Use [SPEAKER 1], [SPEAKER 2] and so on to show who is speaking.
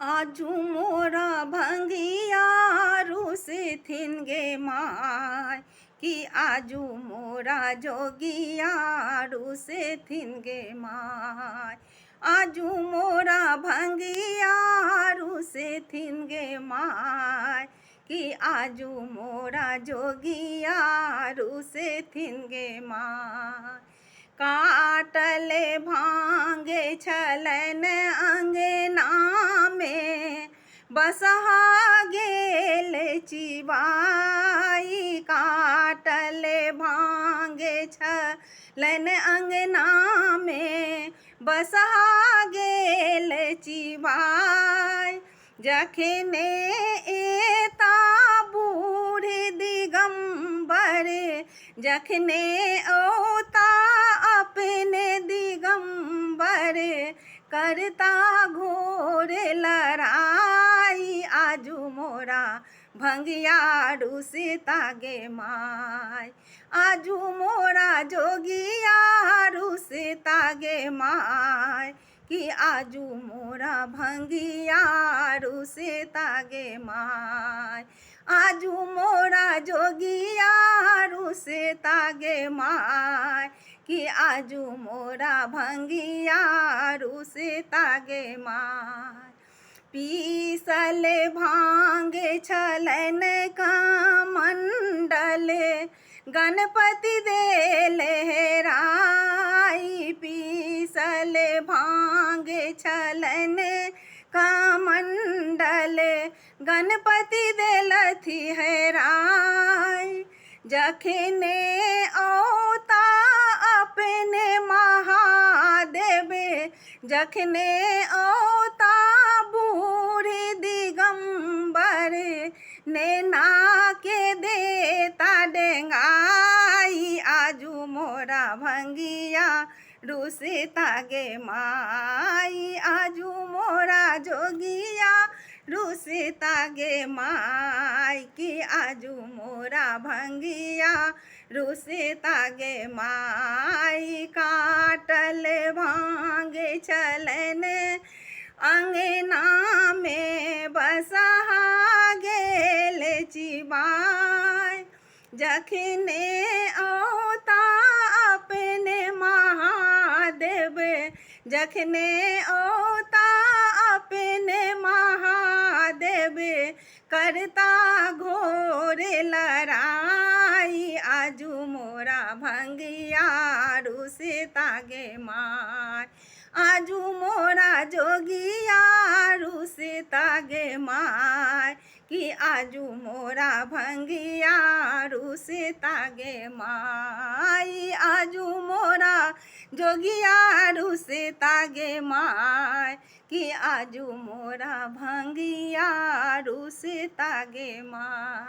[SPEAKER 1] आजू मोरा भंगिया रुसिथिन गे माय कि आजू मोरा जोगिया रुसिथिन गे माय। आजू मोरा भंगिया रुसिथिन गे माय कि आजू मोरा जोगिया रुसिथिन गे माय। काटले भांगे छलन अंगना में बसहा गेल चिबाई। काटले भांगे छलन अंगना में बसहा गेल चिबाई। जखने एता बूढ़ दिगंबर जखने ओता अपने दिगंबर करता घोर लड़ाई। आजू मोरा भंगिया रुसिता गे माय। आजू मोरा जोगिया रुसिता गे माय कि आजू मोरा भंगिया रुसिता गे माय। आजू मोरा जोगिया रुसिता गे माय कि आजू मोरा भंगिया रुसिता गे माय। पीसल भांगे छलन का मंडल गणपति दे लहराई। पीसल भांगे छलन का मंडल गणपति दे लथी हैराई। जखने औता अपने महादेव जखने औता बूढ़े दिगंबर नैना के देता डेंगाई। आजू मोरा भंगिया रुसिता गे माई। आजू मोरा जोगिया रुसिता गे माई कि आजू मोरा भंगिया रुसिता गे माई। काटल भांगे छलन अंगना में बसहा गेल चिबाय। जखने औता अपने महादेव जखने औता अपने महादेव करता घोर लड़ाई। आजू मोरा भंगिया रुसिता गे माय। आजू मोरा जोगिया रुसिता गे माय कि आजू मोरा भंगिया रुसिता गे माय। आजू मोरा जोगिया रुसिता गे माय कि आजू मोरा भंगिया रुसिता गे माय।